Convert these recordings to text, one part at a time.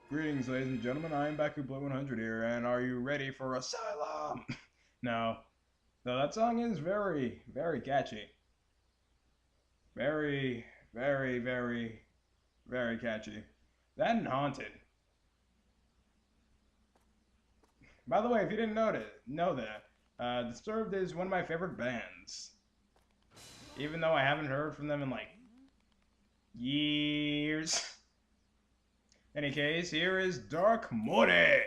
Greetings, ladies and gentlemen. I am Baku Blue 100 here, and are you ready for Asylum? No. No, that song is very, very catchy. Very, very, very, very catchy. That and Haunted. By the way, if you didn't know that, Disturbed is one of my favorite bands. Even though I haven't heard from them in like years. Any case, here is Dark Mori.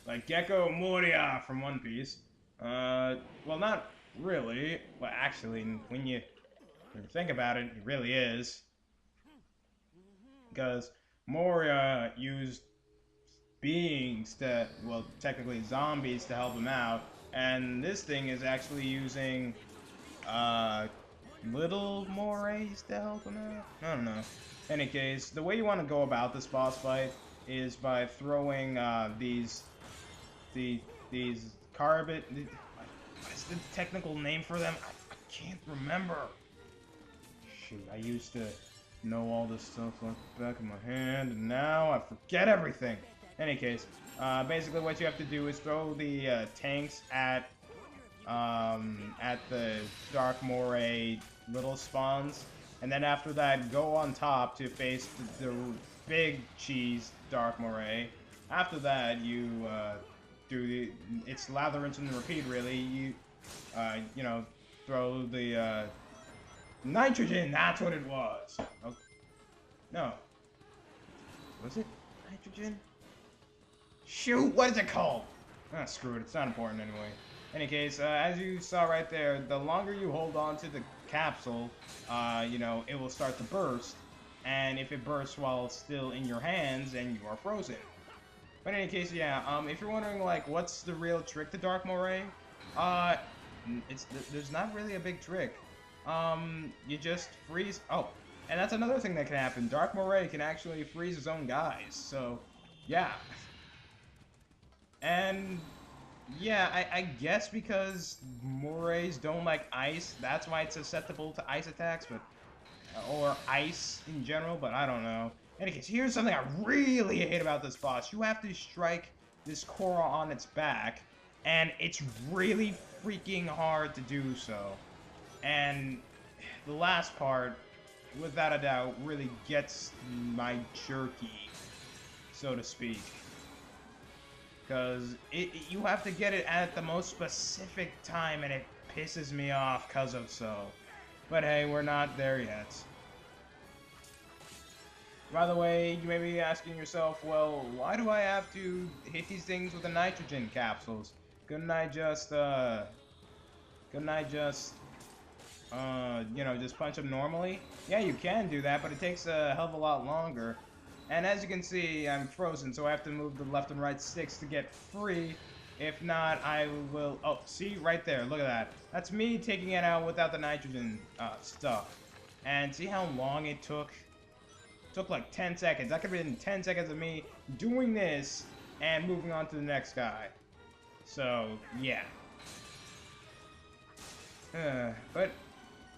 Like Gecko Moria from One Piece. Well, not really. Well, actually, when you think about it, it really is. Because Moria used beings to, well, technically zombies to help him out. And this thing is actually using, uh, little Morays to help him out? I don't know. In any case, the way you want to go about this boss fight is by throwing, these carbon. What is the technical name for them? I can't remember. Shoot, I used to know all this stuff like the back of my hand, and now I forget everything. In any case, basically what you have to do is throw the tanks at the Dark Moray little spawns, and then after that, go on top to face the big cheese Dark Moray. After that, you it's lather, rinse, and repeat. Really, you know, throw the nitrogen. That's what it was. Okay. No, was it nitrogen? Shoot, what is it called? Ah, screw it. It's not important anyway. Any case, as you saw right there, the longer you hold on to the capsule, you know, it will start to burst. And if it bursts while it's still in your hands, then you are frozen. But in any case, yeah, if you're wondering, like, what's the real trick to Dark Moray? There's not really a big trick. You just freeze. Oh, and that's another thing that can happen. Dark Moray can actually freeze his own guys. So, yeah. And yeah, I guess because Morays don't like ice, that's why it's susceptible to ice attacks, but or ice in general, but I don't know. In any case, here's something I really hate about this boss. You have to strike this Korra on its back, and it's really freaking hard to do so. And the last part, without a doubt, really gets my jerky, so to speak. Because you have to get it at the most specific time, and it pisses me off because of so. But hey, we're not there yet. By the way, you may be asking yourself, well, why do I have to hit these things with the nitrogen capsules? Couldn't I just, you know, just punch them normally? Yeah, you can do that, but it takes a hell of a lot longer. And as you can see, I'm frozen, so I have to move the left and right sticks to get free. If not, I will... Oh, see? Right there. Look at that. That's me taking it out without the nitrogen stuff. And see how long it took? It took like 10 seconds. That could have been 10 seconds of me doing this and moving on to the next guy. So, yeah. But...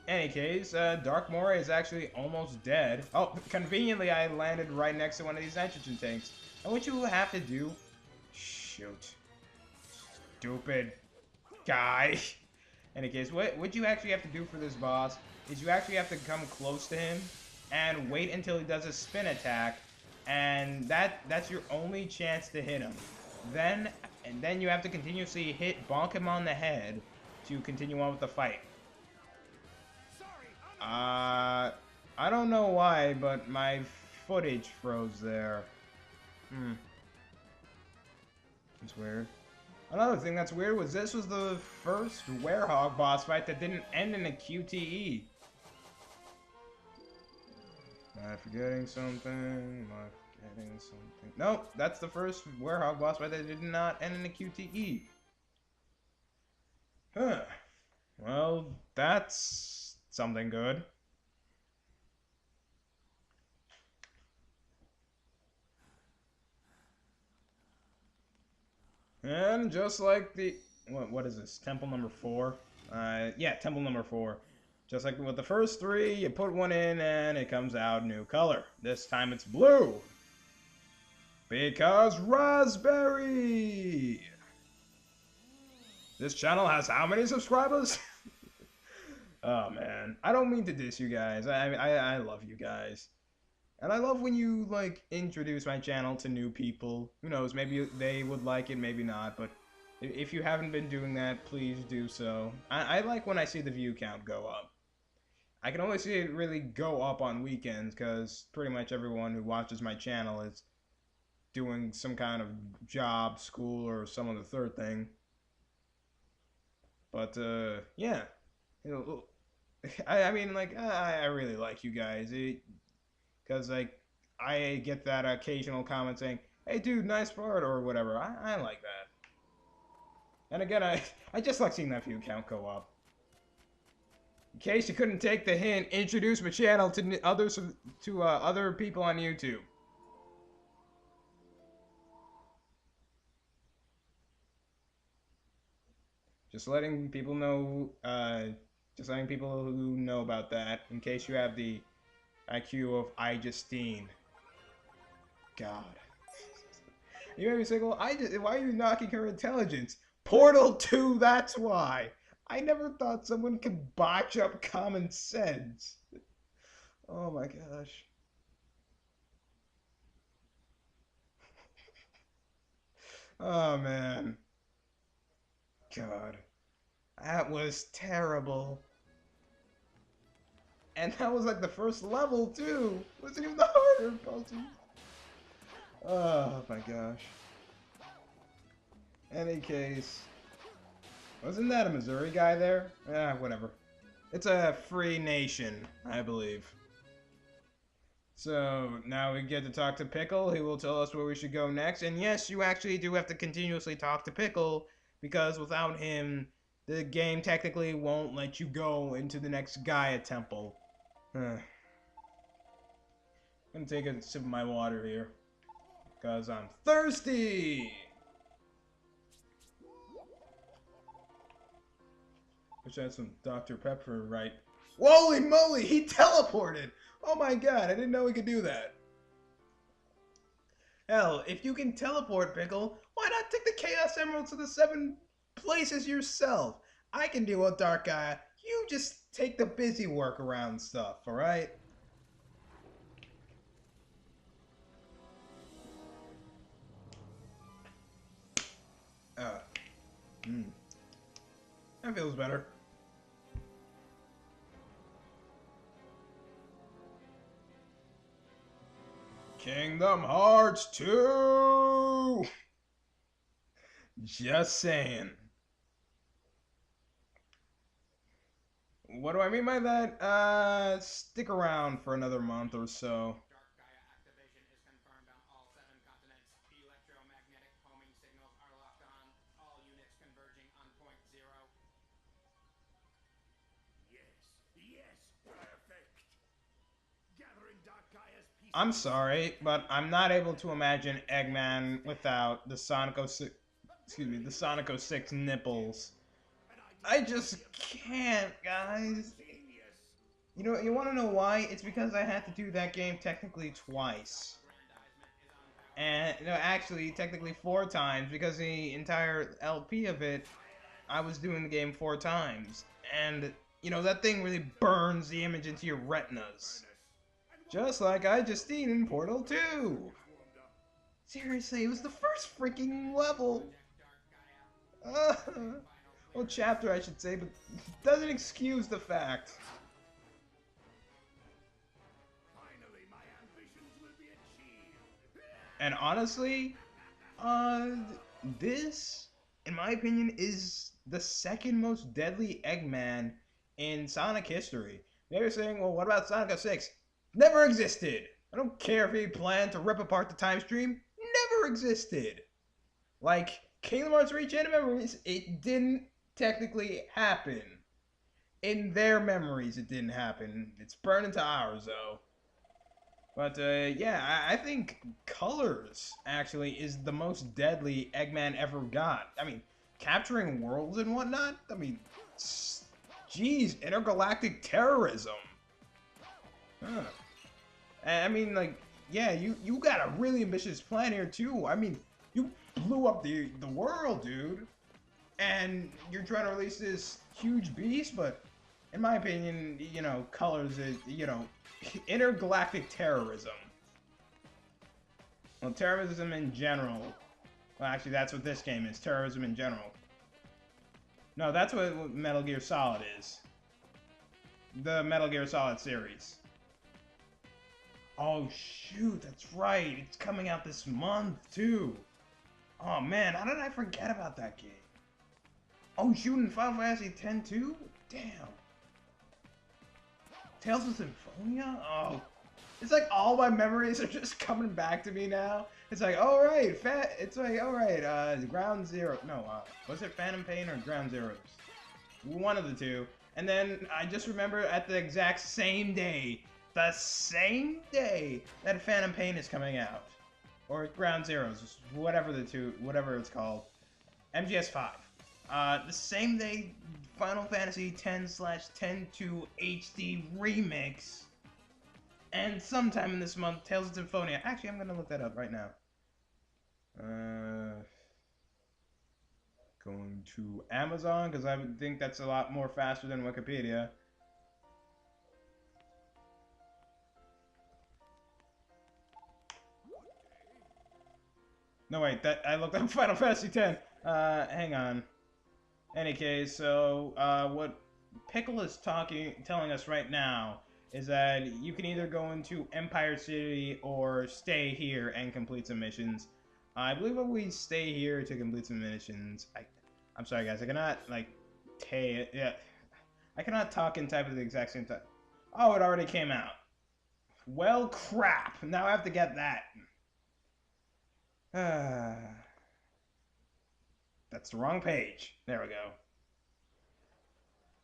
any case, Dark Moray is actually almost dead. Oh, conveniently, I landed right next to one of these nitrogen tanks. And what you have to do... Shoot. Stupid guy. Any case, what you actually have to do for this boss is you actually have to come close to him and wait until he does a spin attack, and that's your only chance to hit him. Then you have to continuously bonk him on the head to continue on with the fight. I don't know why, but my footage froze there. It's weird. Another thing that's weird was this was the first Werehog boss fight that didn't end in a QTE. Am I forgetting something? Am I forgetting something? Nope, that's the first Werehog boss fight that did not end in a QTE. Huh. Well, that's something good. And just like the... What is this? Temple number 4? Yeah, temple number 4. Just like with the first 3, you put one in and it comes out new color. This time it's blue. Because Raspberry! This channel has how many subscribers? Oh man, I don't mean to diss you guys. I love you guys. And I love when you, like, introduce my channel to new people. Who knows, maybe they would like it, maybe not, but if you haven't been doing that, please do so. I like when I see the view count go up. I can only see it really go up on weekends, because pretty much everyone who watches my channel is doing some kind of job, school, or some other third thing. But, yeah. I mean, like, I really like you guys. Because, like, I get that occasional comment saying, hey, dude, nice part, or whatever. I like that. And again, I just like seeing that view count go up. In case you couldn't take the hint, introduce my channel to other people on YouTube. Just letting people know, just letting people who know about that, in case you have the IQ of Justine. God. You made me say, well, why are you knocking her intelligence? Portal 2, that's why. I never thought someone could botch up common sense. Oh my gosh. Oh man. God. That was terrible. And that was like the first level too. It wasn't even the harder puzzle. Oh my gosh. Any case. Wasn't that a Missouri guy there? Whatever. It's a free nation, I believe. So, now we get to talk to Pickle, who will tell us where we should go next. And yes, you actually do have to continuously talk to Pickle, because without him, the game technically won't let you go into the next Gaia temple. I'm gonna take a sip of my water here, because I'm thirsty! Wish I had some Dr. Pepper right. Holy moly, he teleported! Oh my god, I didn't know he could do that. Hell, if you can teleport, Pickle, why not take the Chaos Emeralds to the 7 places yourself? I can deal with Dark Gaia. You just take the busy work around stuff, alright? That feels better. Kingdom Hearts 2! Just saying. What do I mean by that? Stick around for another month or so. Dark Gaia activation is confirmed on all 7 continents. Electromagnetic homing signals are locked on. All units converging on point 0. Yes, perfect. Gathering Dark Gaia's pieces. I'm sorry, but I'm not able to imagine Eggman without the Sonic 06, the Sonic 06 nipples. I just can't, guys. You know, you want to know why? It's because I had to do that game technically twice. And, no, actually, technically 4 times, because the entire LP of it, I was doing the game 4 times. And, you know, that thing really burns the image into your retinas. Just like Justine in Portal 2. Seriously, it was the first freaking level. Well, chapter, I should say, but it doesn't excuse the fact. Finally, my ambitions will be achieved. And honestly, this, in my opinion, is the second most deadly Eggman in Sonic history. They were saying, well, what about Sonic 06? Never existed. I don't care if he planned to rip apart the time stream. Never existed. Like, Kingdom Hearts Re-Chain of Memories, it didn't technically happen. In their memories, it didn't happen. It's burned into ours, though. But, yeah, I think Colors, actually, is the most deadly Eggman ever got. I mean, capturing worlds and whatnot? I mean, geez, intergalactic terrorism. Huh. I mean, like, yeah, you got a really ambitious plan here too. I mean, you blew up the world, dude, and you're trying to release this huge beast. But in my opinion, you know, colors it, you know, intergalactic terrorism. Well, terrorism in general. Well, actually, that's what this game is. Terrorism in general. No, that's what Metal Gear Solid is. The Metal Gear Solid series. Oh, shoot, that's right. It's coming out this month, too. Oh, man, how did I forget about that game? Oh, shooting Final Fantasy X, too? Damn. Tales of Symphonia? Oh. It's like all my memories are just coming back to me now. It's like, alright, Ground Zero. No, was it Phantom Pain or Ground Zeroes? One of the two. And then I just remember at the exact same day, that Phantom Pain is coming out. Or Ground Zeroes, whatever it's called. MGS5. The same day, Final Fantasy X/10-2 HD Remix. And sometime in this month, Tales of Symphonia. Actually, I'm gonna look that up right now. Going to Amazon, because I would think that's a lot more faster than Wikipedia. No, wait, I looked up Final Fantasy X. Hang on. Any case, so, what Pickle is telling us right now is that you can either go into Empire City or stay here and complete some missions. I believe if we stay here to complete some missions, I'm sorry guys, I cannot, like, I cannot talk and type at the exact same time. Oh, it already came out. Well, crap. Now I have to get that. That's the wrong page. There we go.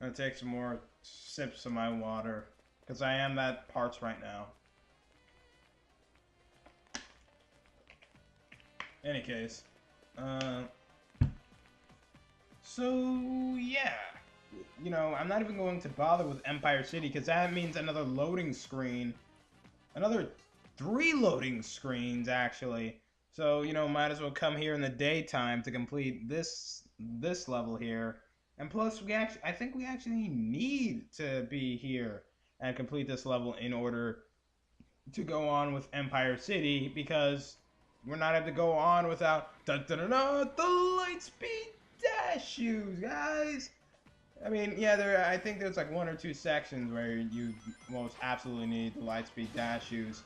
I'm gonna take some more sips of my water, because I am at parts right now. Any case, so yeah, you know, I'm not even going to bother with Empire City, because that means another loading screen, another 3 loading screens actually. So, you know, might as well come here in the daytime to complete this level here. And plus, I think we actually need to be here and complete this level in order to go on with Empire City, because we're not able to go on without the Lightspeed Dash shoes, guys. I mean, yeah, I think there's like 1 or 2 sections where you most absolutely need the Lightspeed Dash shoes.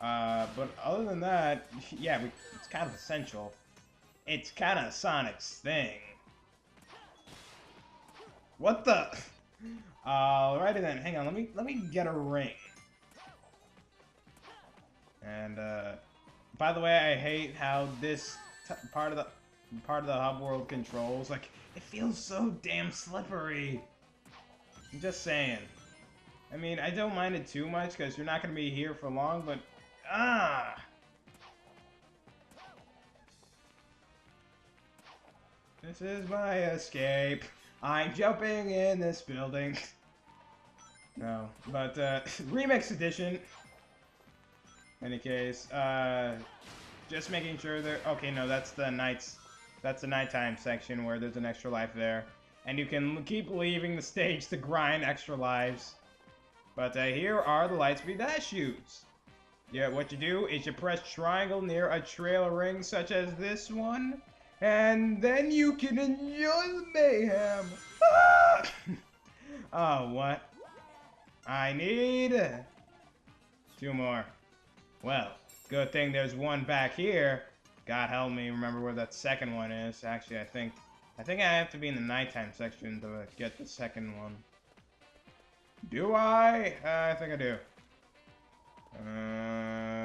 But other than that, yeah, it's kind of essential. It's kind of Sonic's thing. What the? Alrighty then. Hang on. Let me get a ring. And by the way, I hate how this part of the hub world controls. Like, it feels so damn slippery. I'm just saying. I mean, I don't mind it too much because you're not gonna be here for long, but this is my escape. I'm jumping in this building. No, but remix edition. Any case, just making sure there. Okay, no, that's the nighttime section where there's an extra life there, and you can keep leaving the stage to grind extra lives. But here are the Lightspeed Dash shoes. Yeah, what you do is you press triangle near a trailer ring such as this one, and then you can enjoy the mayhem. Ah! Oh, what? I need 2 more. Well, good thing there's one back here. God help me remember where that second one is. Actually, I think I have to be in the nighttime section to get the second one. Do I? I think I do.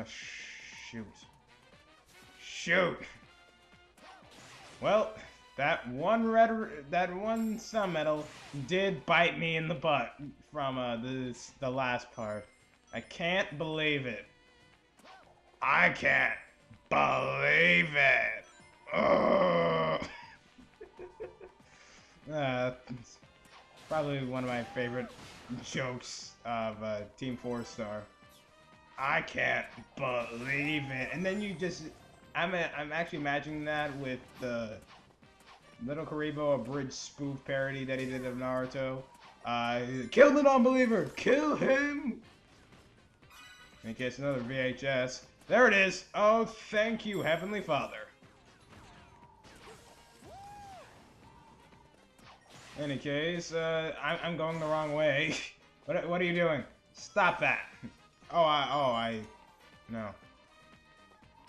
Shoot. Shoot. Well, that one sun metal did bite me in the butt from the last part. I can't believe it. I can't believe it. Ugh. It's probably one of my favorite jokes of Team 4 Star. I can't believe it. And then you just, I'm actually imagining that with the Little Karibo, a bridge spoof parody that he did of Naruto. Kill the non-believer! Kill him! In case another VHS. There it is! Oh, thank you, Heavenly Father. Any case, I'm going the wrong way. What are you doing? Stop that! No.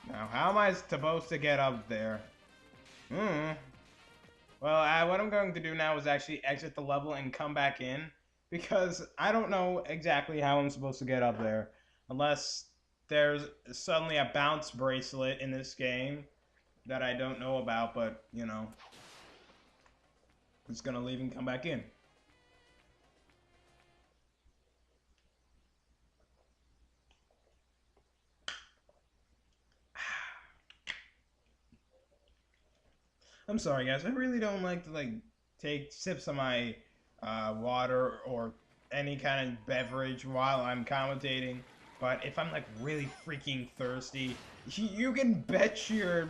Now, how am I supposed to get up there? Well, what I'm going to do now is actually exit the level and come back in, because I don't know exactly how I'm supposed to get up there, unless there's suddenly a bounce bracelet in this game that I don't know about, but, you know, I'm just gonna leave and come back in. I'm sorry, guys. I really don't like to take sips of my water or any kind of beverage while I'm commentating. But if I'm like really freaking thirsty, you can bet your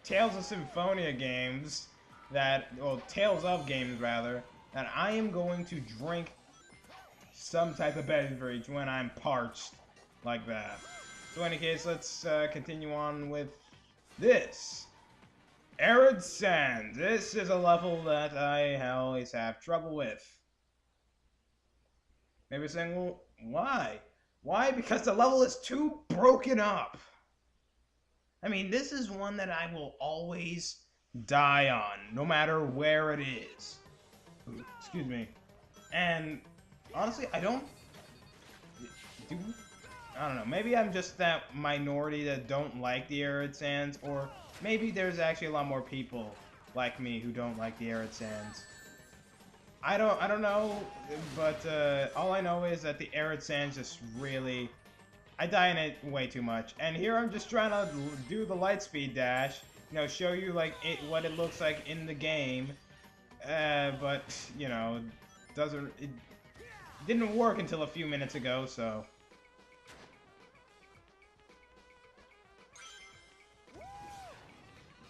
Tales of Symphonia games Tales of games rather, that I am going to drink some type of beverage when I'm parched like that. So in any case, let's continue on with this. Arid Sand. This is a level that I always have trouble with. Maybe saying, well, why? Why? Because the level is too broken up. I mean, this is one that I will always die on, no matter where it is. Ooh, excuse me. And honestly, I don't know. Maybe I'm just that minority that don't like the Arid Sands, or maybe there's actually a lot more people like me who don't like the Arid Sands. I don't know, but all I know is that the Arid Sands just really, I die in it way too much. And here I'm just trying to do the lightspeed dash, you know, show you like what it looks like in the game. But you know, it didn't work until a few minutes ago, so.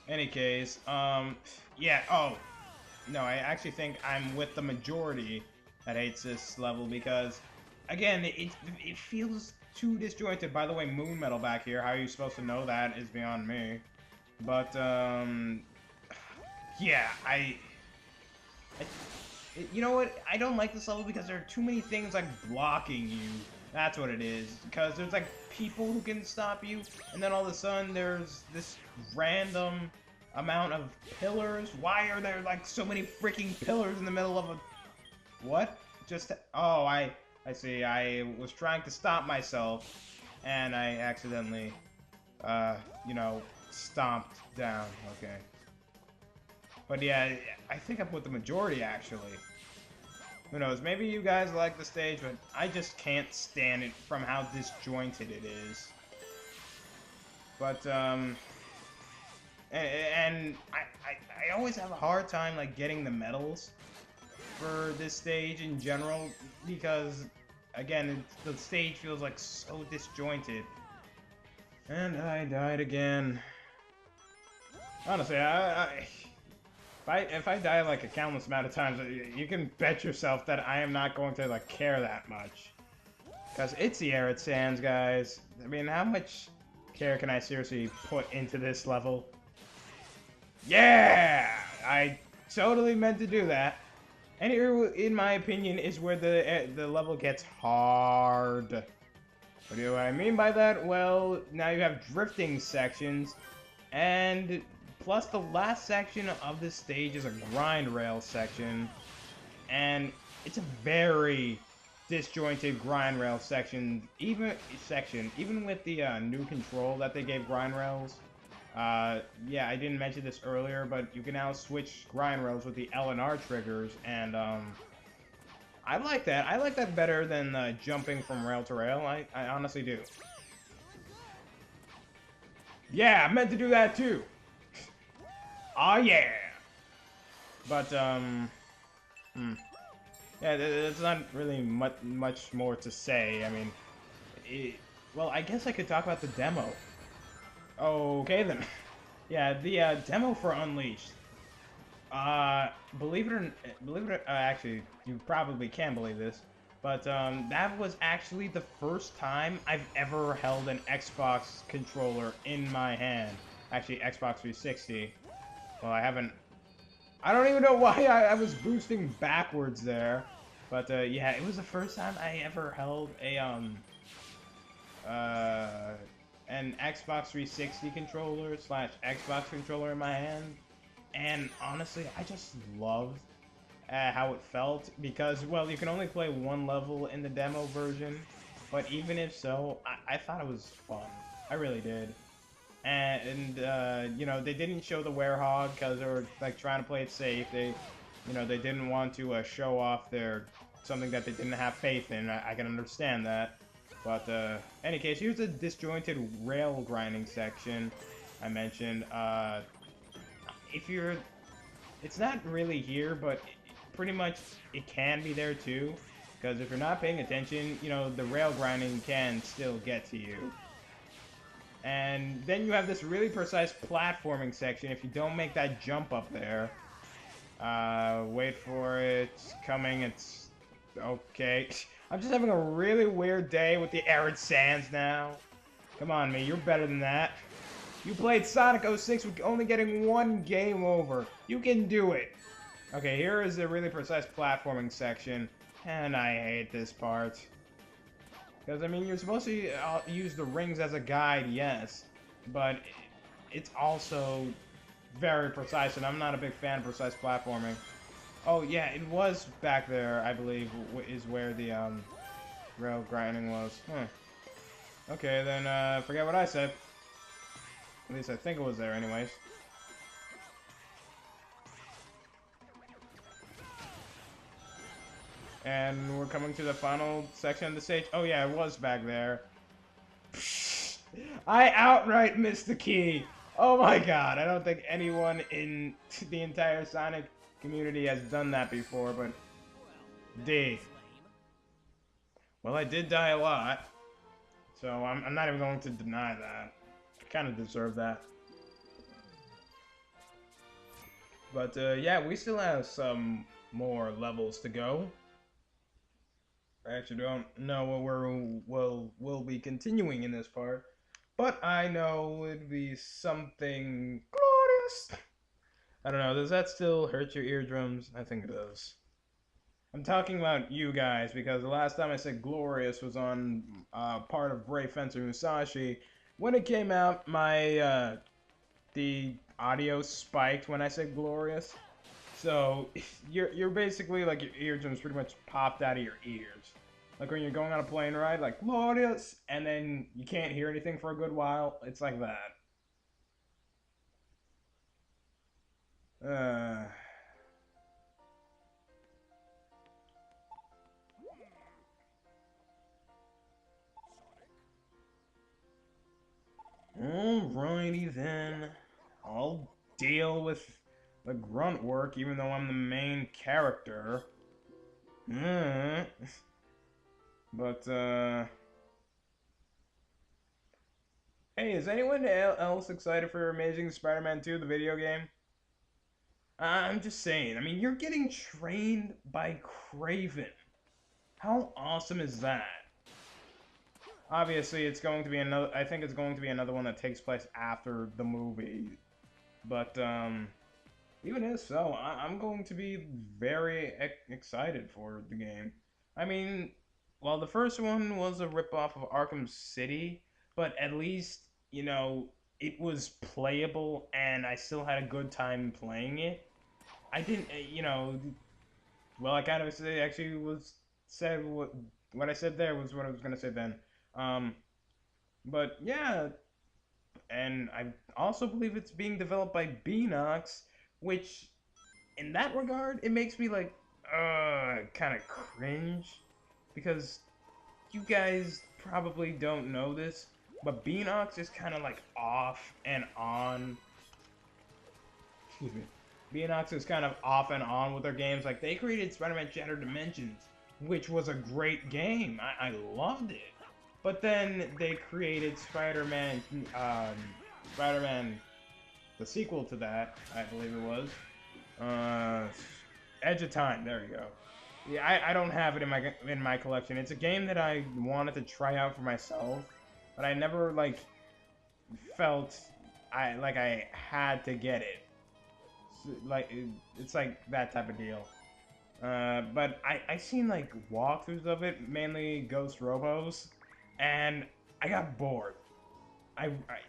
Any case, yeah, oh, no, I actually think I'm with the majority that hates this level because, again, it feels too disjointed. By the way, Moon Metal back here, how are you supposed to know that is beyond me. But, yeah, you know what, I don't like this level because there are too many things, like, blocking you. That's what it is, because there's, like, people who can stop you, and then all of a sudden there's this random amount of pillars. Why are there, like, so many freaking pillars in the middle of a... What? Just... Oh, I see. I was trying to stop myself, and I accidentally, you know, stomped down. Okay. But yeah, I think I'm with the majority, actually. Who knows, maybe you guys like the stage, but I just can't stand it from how disjointed it is. But, and I always have a hard time, like, getting the medals for this stage in general, because, again, the stage feels, like, so disjointed. And I died again. Honestly, if I die like a countless amount of times, you can bet yourself that I am not going to like care that much. Because it's the Arid Sands, guys. I mean, how much care can I seriously put into this level? Yeah! I totally meant to do that. And here, in my opinion, is where the level gets hard. What do I mean by that? Well, now you have drifting sections, and plus the last section of this stage is a grind rail section, and it's a very disjointed grind rail section. Even with the new control that they gave grind rails. Yeah, I didn't mention this earlier, but you can now switch grind rails with the L and R triggers, and I like that. I like that better than jumping from rail to rail. I honestly do. Yeah, I meant to do that too. Oh yeah. But yeah, there's not really much more to say. I mean, well, I guess I could talk about the demo. Okay then. Yeah, the demo for Unleashed. Believe it or actually, you probably can believe this, but that was actually the first time I've ever held an Xbox controller in my hand. Actually, Xbox 360. Well, I don't even know why I was boosting backwards there, but yeah, it was the first time I ever held a an Xbox 360 controller slash Xbox controller in my hand. And honestly, I just loved how it felt because, well, you can only play one level in the demo version, but even if so, I thought it was fun. I really did. And you know, they didn't show the werehog because they were like trying to play it safe. They didn't want to show off something that they didn't have faith in. I can understand that. But any case, here's a disjointed rail grinding section I mentioned. It's not really here, but pretty much it can be there too, because if you're not paying attention, you know, the rail grinding can still get to you. And then you have this really precise platforming section. If you don't make that jump up there, wait for it, it's coming, it's okay. I'm just having a really weird day with the arid sands now. Come on, me, you're better than that. You played Sonic 06 with only getting one game over. You can do it. Okay, here is the really precise platforming section. And I hate this part. Because, I mean, you're supposed to use the rings as a guide, yes. But it's also very precise, and I'm not a big fan of precise platforming. Oh, yeah, it was back there, I believe, is where the rail grinding was. Huh. Okay, then forget what I said. At least I think it was there anyways. And we're coming to the final section of the stage. Oh yeah, it was back there. I outright missed the key. Oh my god, I don't think anyone in the entire Sonic community has done that before, but D. Well, I did die a lot, so I'm not even going to deny that. Kind of deserve that. But yeah, we still have some more levels to go. I actually don't know what we'll be continuing in this part, but I know it'd be something glorious. I don't know, does that still hurt your eardrums? I think it does. I'm talking about you guys, because the last time I said glorious was on part of Brave Fencer Musashi. When it came out, my the audio spiked when I said glorious. So you're basically like your eardrums pretty much popped out of your ears. Like when you're going on a plane ride, like glorious, and then you can't hear anything for a good while. It's like that. Alrighty then. I'll deal with the grunt work even though I'm the main character. But, hey, is anyone else excited for Amazing Spider-Man 2, the video game? I'm just saying, I mean, you're getting trained by Craven. How awesome is that? Obviously, it's going to be another. I think it's going to be another one that takes place after the movie. But even if so, I'm going to be very excited for the game. I mean, well, the first one was a ripoff of Arkham City, but at least, you know, it was playable, and I still had a good time playing it. I didn't, you know, well, I kind of say actually said what I said there was what I was gonna say then. But yeah, and I also believe it's being developed by Beanox, which, in that regard, it makes me like, kind of cringe, because you guys probably don't know this, but Beanox is kind of like off and on. Excuse me. Beanox is kind of off and on with their games. Like, they created Spider-Man Shattered Dimensions, which was a great game. I loved it. But then they created Spider-Man, Spider-Man, the sequel to that, I believe it was. Edge of Time. There you go. Yeah, I don't have it in my collection. It's a game that I wanted to try out for myself, but I never like felt I had to get it. It's like that type of deal. But I seen like walkthroughs of it, mainly Ghost Robos, and I got bored. I, I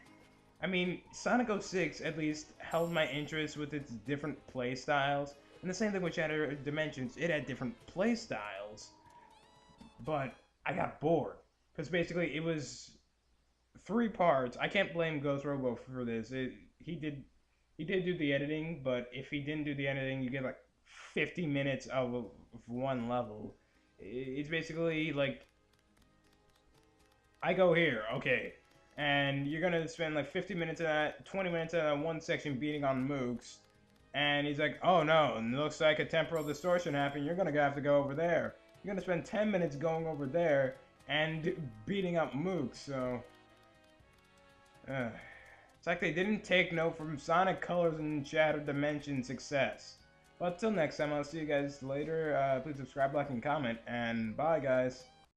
I mean, Sonic 06 at least held my interest with its different play styles. And the same thing with Shattered Dimensions, it had different play styles. But I got bored. Because basically it was 3 parts. I can't blame Ghost Robo for this. He did do the editing, but if he didn't do the editing, you get like 50 minutes of one level. It's basically like, I go here, okay. And you're gonna spend like 50 minutes of that, 20 minutes of that one section beating on mooks. And he's like, oh no, it looks like a temporal distortion happened. You're gonna have to go over there. You're gonna spend 10 minutes going over there and beating up mooks. So, it's like they didn't take note from Sonic Colors and Shattered Dimension success. But till next time, I'll see you guys later. Please subscribe, like, and comment. And bye, guys.